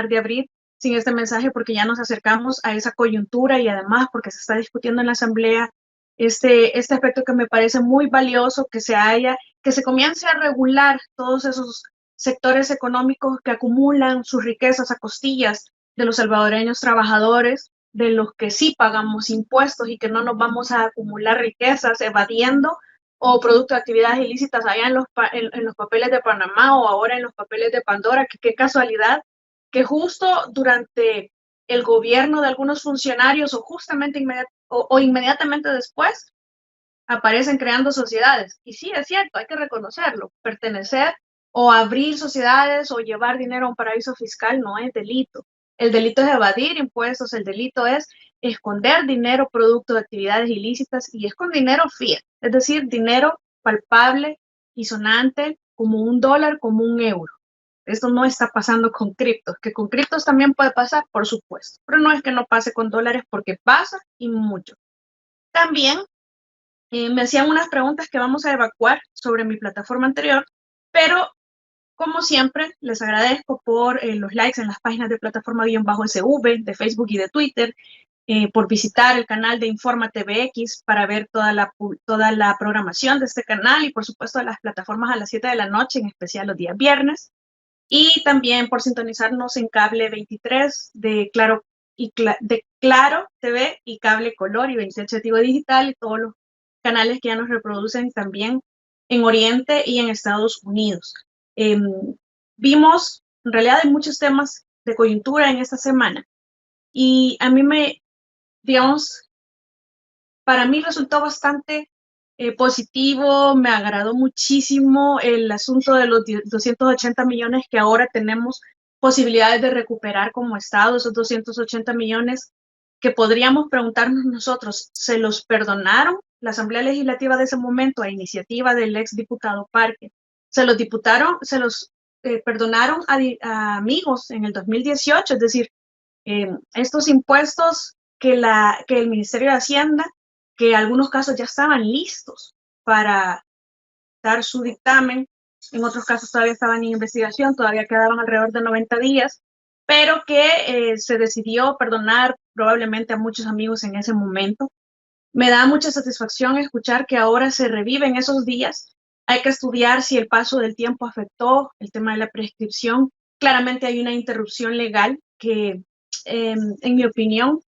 dejar de abrir sin este mensaje porque ya nos acercamos a esa coyuntura y además porque se está discutiendo en la Asamblea este aspecto que me parece muy valioso, que se comience a regular todos esos sectores económicos que acumulan sus riquezas a costillas de los salvadoreños trabajadores, de los que sí pagamos impuestos y que no nos vamos a acumular riquezas evadiendo o producto de actividades ilícitas allá en los papeles de Panamá o ahora en los papeles de Pandora, que qué casualidad que justo durante el gobierno de algunos funcionarios o justamente inmediatamente después aparecen creando sociedades. Y sí, es cierto, hay que reconocerlo. Pertenecer o abrir sociedades o llevar dinero a un paraíso fiscal no es delito. El delito es evadir impuestos, el delito es esconder dinero producto de actividades ilícitas y es con dinero fiat, es decir, dinero palpable y sonante como un dólar, como un euro. Esto no está pasando con criptos, que con criptos también puede pasar, por supuesto, pero no es que no pase con dólares porque pasa y mucho. También me hacían unas preguntas que vamos a evacuar sobre mi plataforma anterior, pero como siempre, les agradezco por los likes en las páginas de plataforma-SV, de Facebook y de Twitter, por visitar el canal de Informa TVX para ver toda la programación de este canal y por supuesto las plataformas a las 7 de la noche, en especial los días viernes, y también por sintonizarnos en cable 23 de Claro TV y cable Color y 28 Tigo Digital y todos los canales que ya nos reproducen también en Oriente y en Estados Unidos. Vimos, en realidad hay muchos temas de coyuntura en esta semana y a mí digamos, para mí resultó bastante positivo, me agradó muchísimo el asunto de los 280 millones que ahora tenemos posibilidades de recuperar como Estado, esos 280 millones que podríamos preguntarnos nosotros, ¿se los perdonaron la Asamblea Legislativa de ese momento a iniciativa del ex diputado Parque? Se los perdonaron a amigos en el 2018, es decir, estos impuestos que el Ministerio de Hacienda, que en algunos casos ya estaban listos para dar su dictamen, en otros casos todavía estaban en investigación, todavía quedaban alrededor de 90 días, pero que se decidió perdonar probablemente a muchos amigos en ese momento. Me da mucha satisfacción escuchar que ahora se reviven esos días. Hay que estudiar si el paso del tiempo afectó el tema de la prescripción. Claramente hay una interrupción legal que, en mi opinión,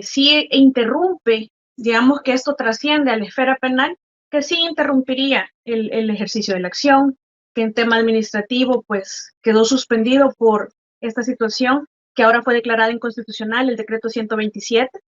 sí interrumpe, digamos que esto trasciende a la esfera penal, que sí interrumpiría el ejercicio de la acción, que en tema administrativo pues quedó suspendido por esta situación que ahora fue declarada inconstitucional, el decreto 127.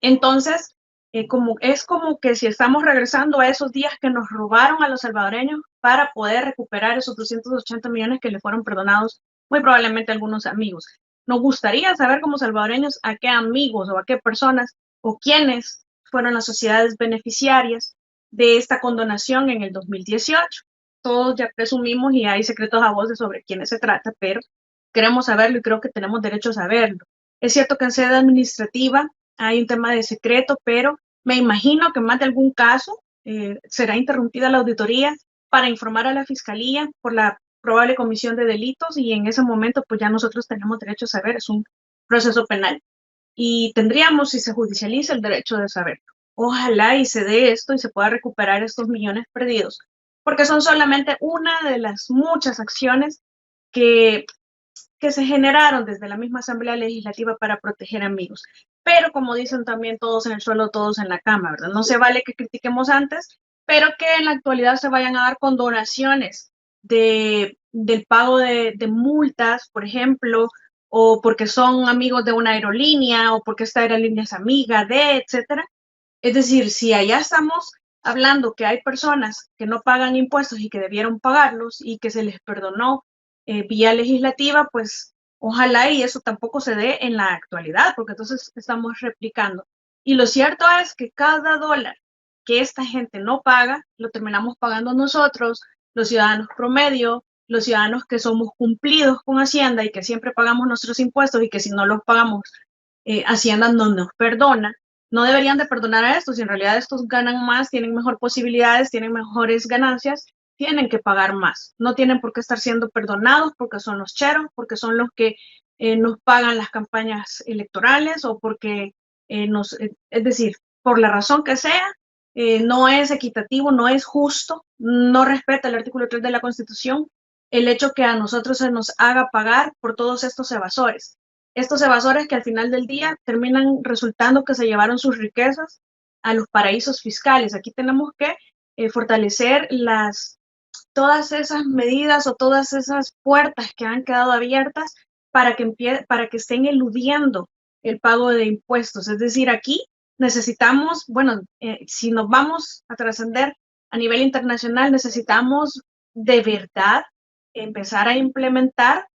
Entonces, es como que si estamos regresando a esos días que nos robaron a los salvadoreños para poder recuperar esos 280 millones que le fueron perdonados muy probablemente a algunos amigos. Nos gustaría saber como salvadoreños a qué amigos o a qué personas o quiénes fueron las sociedades beneficiarias de esta condonación en el 2018. Todos ya presumimos y hay secretos a voces sobre quiénes se trata, pero queremos saberlo y creo que tenemos derecho a saberlo. Es cierto que en sede administrativa hay un tema de secreto, pero me imagino que en más de algún caso será interrumpida la auditoría para informar a la Fiscalía por la probable comisión de delitos y en ese momento pues ya nosotros tenemos derecho a saber, es un proceso penal y tendríamos, si se judicializa, el derecho de saberlo. Ojalá y se dé esto y se pueda recuperar estos millones perdidos, porque son solamente una de las muchas acciones que se generaron desde la misma Asamblea Legislativa para proteger amigos. Pero como dicen también todos en el suelo, todos en la cama, ¿verdad? No se vale que critiquemos antes, pero que en la actualidad se vayan a dar condonaciones del pago de multas, por ejemplo, o porque son amigos de una aerolínea, o porque esta aerolínea es amiga de, etcétera. Es decir, si allá estamos hablando que hay personas que no pagan impuestos y que debieron pagarlos y que se les perdonó vía legislativa, pues ojalá y eso tampoco se dé en la actualidad, porque entonces estamos replicando. Y lo cierto es que cada dólar que esta gente no paga, lo terminamos pagando nosotros, los ciudadanos promedio, los ciudadanos que somos cumplidos con Hacienda y que siempre pagamos nuestros impuestos y que si no los pagamos, Hacienda no nos perdona. No deberían de perdonar a estos, y en realidad estos ganan más, tienen mejor posibilidades, tienen mejores ganancias tienen que pagar más. No tienen por qué estar siendo perdonados porque son los cheros, porque son los que nos pagan las campañas electorales o porque es decir, por la razón que sea, no es equitativo, no es justo, no respeta el artículo 3 de la Constitución, el hecho que a nosotros se nos haga pagar por todos estos evasores. Estos evasores que al final del día terminan resultando que se llevaron sus riquezas a los paraísos fiscales. Aquí tenemos que fortalecer todas esas medidas o todas esas puertas que han quedado abiertas para que estén eludiendo el pago de impuestos. Es decir, aquí necesitamos, bueno, si nos vamos a trascender a nivel internacional, necesitamos de verdad empezar a implementar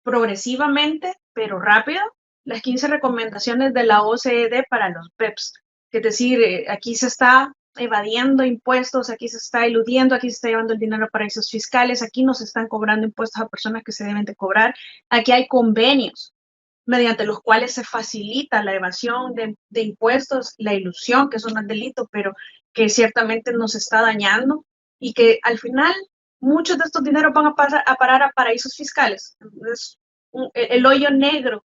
progresivamente, pero rápido, las 15 recomendaciones de la OCDE para los BEPS. Es decir, aquí se está evadiendo impuestos, aquí se está eludiendo, aquí se está llevando el dinero a paraísos fiscales, aquí no se están cobrando impuestos a personas que se deben de cobrar, aquí hay convenios mediante los cuales se facilita la evasión de impuestos, la ilusión, que eso no es delito, pero que ciertamente nos está dañando y que al final muchos de estos dineros van a parar a paraísos fiscales. Es el hoyo negro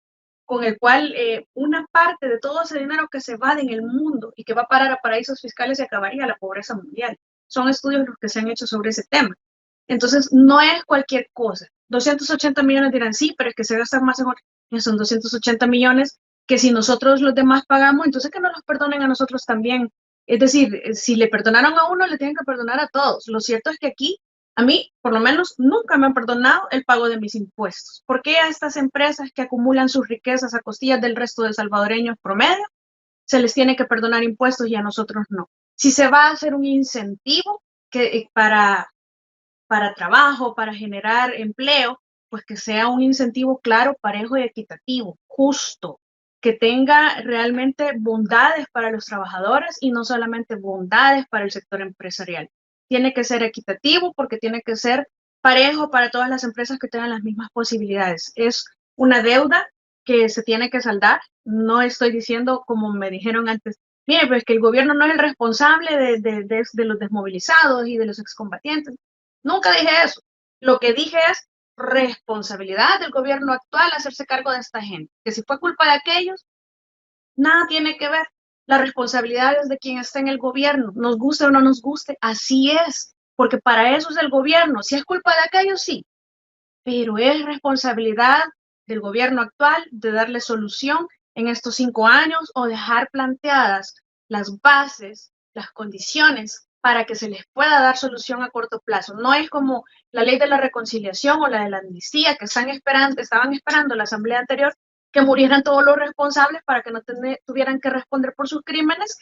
con el cual una parte de todo ese dinero que se va en el mundo y que va a parar a paraísos fiscales y acabaría la pobreza mundial. Son estudios los que se han hecho sobre ese tema. Entonces, no es cualquier cosa. 280 millones dirán, sí, pero es que se gastan más en son 280 millones que si nosotros los demás pagamos, entonces que nos los perdonen a nosotros también. Es decir, si le perdonaron a uno, le tienen que perdonar a todos. Lo cierto es que aquí, a mí, por lo menos, nunca me han perdonado el pago de mis impuestos. ¿Por qué a estas empresas que acumulan sus riquezas a costillas del resto de salvadoreños promedio se les tiene que perdonar impuestos y a nosotros no? Si se va a hacer un incentivo para trabajo, para generar empleo, pues que sea un incentivo claro, parejo y equitativo, justo, que tenga realmente bondades para los trabajadores y no solamente bondades para el sector empresarial. Tiene que ser equitativo porque tiene que ser parejo para todas las empresas que tengan las mismas posibilidades. Es una deuda que se tiene que saldar. No estoy diciendo, como me dijeron antes, mire, pues que el gobierno no es el responsable de los desmovilizados y de los excombatientes. Nunca dije eso. Lo que dije es responsabilidad del gobierno actual hacerse cargo de esta gente. Que si fue culpa de aquellos, nada tiene que ver. La responsabilidad es de quien está en el gobierno, nos guste o no nos guste, así es, porque para eso es el gobierno. Si es culpa de aquellos, sí, pero es responsabilidad del gobierno actual de darle solución en estos 5 años o dejar planteadas las bases, las condiciones para que se les pueda dar solución a corto plazo. No es como la ley de la reconciliación o la de la amnistía que estaban esperando la asamblea anterior que murieran todos los responsables para que no tuvieran que responder por sus crímenes,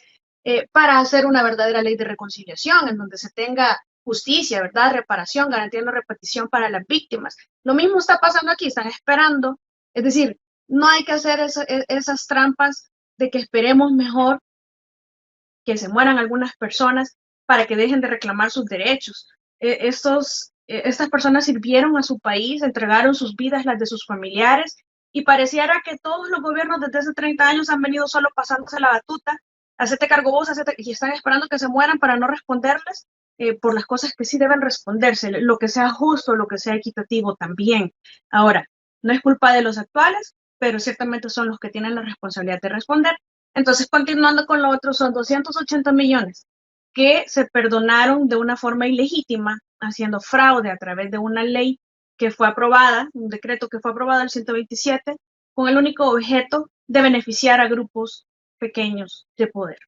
para hacer una verdadera ley de reconciliación en donde se tenga justicia, ¿verdad? Reparación, garantía de no repetición para las víctimas. Lo mismo está pasando aquí, están esperando. Es decir, no hay que hacer esas trampas de que esperemos mejor que se mueran algunas personas para que dejen de reclamar sus derechos. Estas personas sirvieron a su país, entregaron sus vidas, las de sus familiares, y pareciera que todos los gobiernos desde hace 30 años han venido solo pasándose la batuta, hacete cargo vos, y están esperando que se mueran para no responderles por las cosas que sí deben responderse, lo que sea justo, lo que sea equitativo también. Ahora, no es culpa de los actuales, pero ciertamente son los que tienen la responsabilidad de responder. Entonces, continuando con lo otro, son 280 millones que se perdonaron de una forma ilegítima, haciendo fraude a través de una ley que fue aprobada, un decreto que fue aprobado el 127, con el único objeto de beneficiar a grupos pequeños de poder.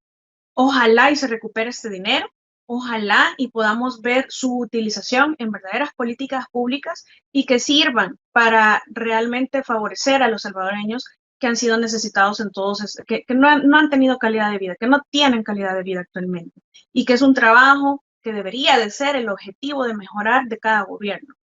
Ojalá y se recupere este dinero, ojalá y podamos ver su utilización en verdaderas políticas públicas y que sirvan para realmente favorecer a los salvadoreños que han sido necesitados en todos, que no han tenido calidad de vida, que no tienen calidad de vida actualmente, y que es un trabajo que debería de ser el objetivo de mejorar de cada gobierno.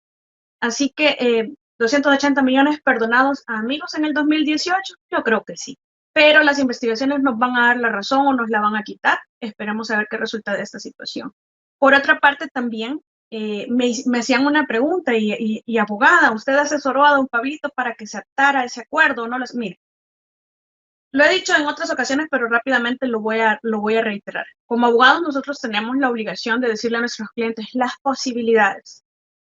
Así que 280 millones perdonados a amigos en el 2018, yo creo que sí. Pero las investigaciones nos van a dar la razón o nos la van a quitar. Esperemos a ver qué resulta de esta situación. Por otra parte, también me hacían una pregunta y abogada, ¿usted asesoró a don Pablito para que se atara a ese acuerdo o no? Mire, Lo he dicho en otras ocasiones, pero rápidamente lo voy a reiterar. Como abogados, nosotros tenemos la obligación de decirle a nuestros clientes las posibilidades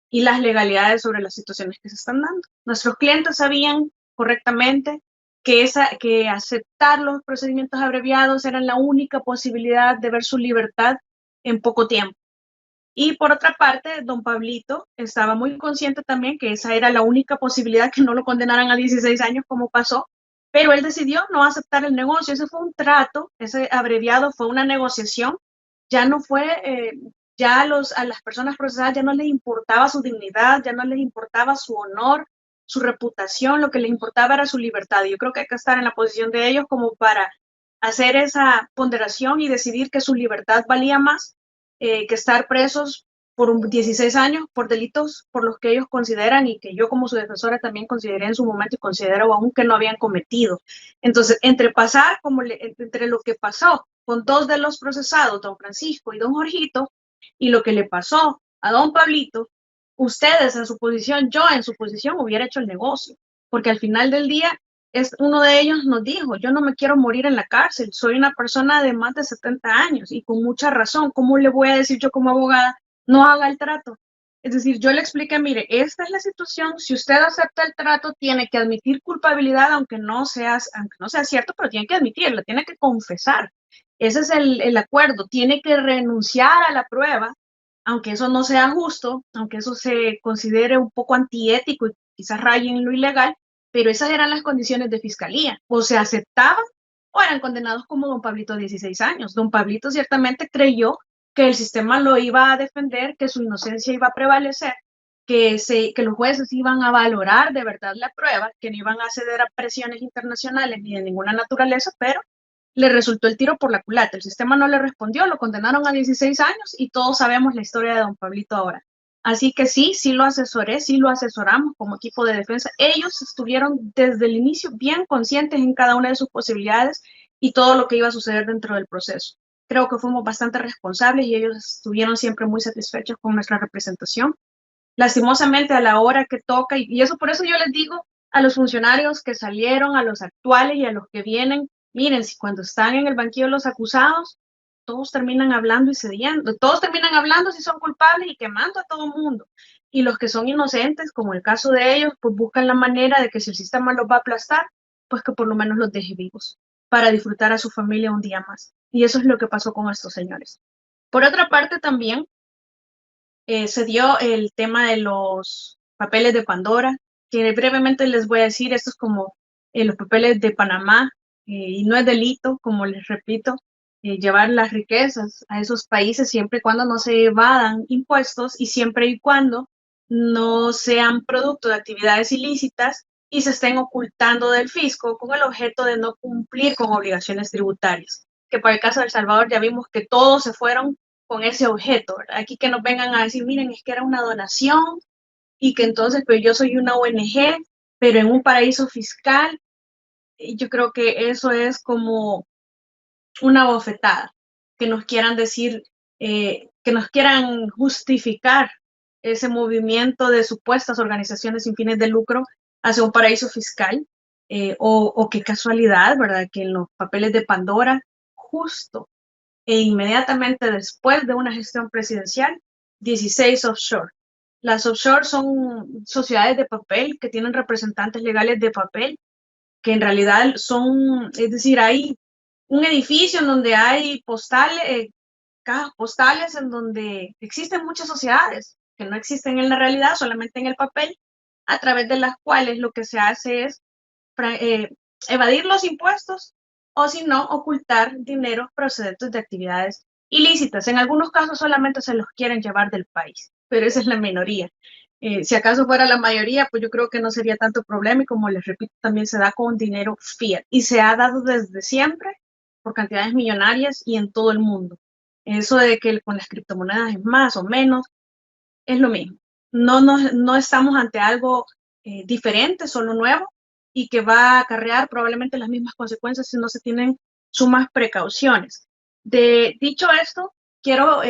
y las legalidades sobre las situaciones que se están dando. Nuestros clientes sabían correctamente que aceptar los procedimientos abreviados era la única posibilidad de ver su libertad en poco tiempo. Y por otra parte, don Pablito estaba muy consciente también que esa era la única posibilidad, que no lo condenaran a 16 años como pasó, pero él decidió no aceptar el negocio. Ese fue un trato, ese abreviado fue una negociación, ya no fue, ya a las personas procesadas ya no les importaba su dignidad, ya no les importaba su honor, su reputación, lo que les importaba era su libertad. Y yo creo que hay que estar en la posición de ellos como para hacer esa ponderación y decidir que su libertad valía más que estar presos por 16 años por delitos por los que ellos consideran y que yo como su defensora también consideré en su momento y considero aún que no habían cometido. Entonces, entre lo que pasó con dos de los procesados, don Francisco y don Jorgito, y lo que le pasó a don Pablito, ustedes en su posición, yo en su posición hubiera hecho el negocio, porque al final del día uno de ellos nos dijo, yo no me quiero morir en la cárcel, soy una persona de más de 70 años y con mucha razón, ¿cómo le voy a decir yo como abogada, no haga el trato? Es decir, yo le expliqué, mire, esta es la situación, si usted acepta el trato, tiene que admitir culpabilidad, aunque no sea cierto, pero tiene que admitirlo, tiene que confesar. Ese es el acuerdo, tiene que renunciar a la prueba, aunque eso no sea justo, aunque eso se considere un poco antiético y quizás raye en lo ilegal, pero esas eran las condiciones de fiscalía. O se aceptaban o eran condenados como don Pablito a 16 años. Don Pablito ciertamente creyó que el sistema lo iba a defender, que su inocencia iba a prevalecer, que los jueces iban a valorar de verdad la prueba, que no iban a ceder a presiones internacionales ni de ninguna naturaleza, pero le resultó el tiro por la culata. El sistema no le respondió, lo condenaron a 16 años y todos sabemos la historia de don Pablito ahora. Así que sí lo asesoré, sí lo asesoramos como equipo de defensa. Ellos estuvieron desde el inicio bien conscientes en cada una de sus posibilidades y todo lo que iba a suceder dentro del proceso. Creo que fuimos bastante responsables y ellos estuvieron siempre muy satisfechos con nuestra representación. Lastimosamente a la hora que toca, y eso por eso yo les digo a los funcionarios que salieron, a los actuales y a los que vienen, miren, si cuando están en el banquillo los acusados, todos terminan hablando y cediendo, todos terminan hablando si son culpables y quemando a todo el mundo. Y los que son inocentes, como el caso de ellos, pues buscan la manera de que si el sistema los va a aplastar, pues que por lo menos los deje vivos para disfrutar a su familia un día más. Y eso es lo que pasó con estos señores. Por otra parte, también se dio el tema de los papeles de Pandora, que brevemente les voy a decir, esto es como los papeles de Panamá, y no es delito, como les repito, llevar las riquezas a esos países siempre y cuando no se evadan impuestos y siempre y cuando no sean producto de actividades ilícitas y se estén ocultando del fisco con el objeto de no cumplir con obligaciones tributarias. Que para el caso de El Salvador ya vimos que todos se fueron con ese objeto, ¿verdad? Aquí que nos vengan a decir, miren, es que era una donación y que entonces, pues yo soy una ONG, pero en un paraíso fiscal, yo creo que eso es como una bofetada, que nos quieran decir, que nos quieran justificar ese movimiento de supuestas organizaciones sin fines de lucro hacia un paraíso fiscal, o qué casualidad, ¿verdad? Que en los papeles de Pandora, justo e inmediatamente después de una gestión presidencial, 16 offshore. Las offshore son sociedades de papel que tienen representantes legales de papel, que en realidad son, es decir, hay un edificio en donde hay cajas postales en donde existen muchas sociedades que no existen en la realidad, solamente en el papel, a través de las cuales lo que se hace es evadir los impuestos o si no, ocultar dinero procedentes de actividades ilícitas. En algunos casos solamente se los quieren llevar del país, pero esa es la minoría. Si acaso fuera la mayoría, pues yo creo que no sería tanto problema y como les repito, también se da con dinero fiat y se ha dado desde siempre por cantidades millonarias y en todo el mundo. Eso de que con las criptomonedas es más o menos, es lo mismo. No estamos ante algo diferente, solo nuevo, y que va a acarrear probablemente las mismas consecuencias si no se tienen sumas precauciones. Dicho esto, quiero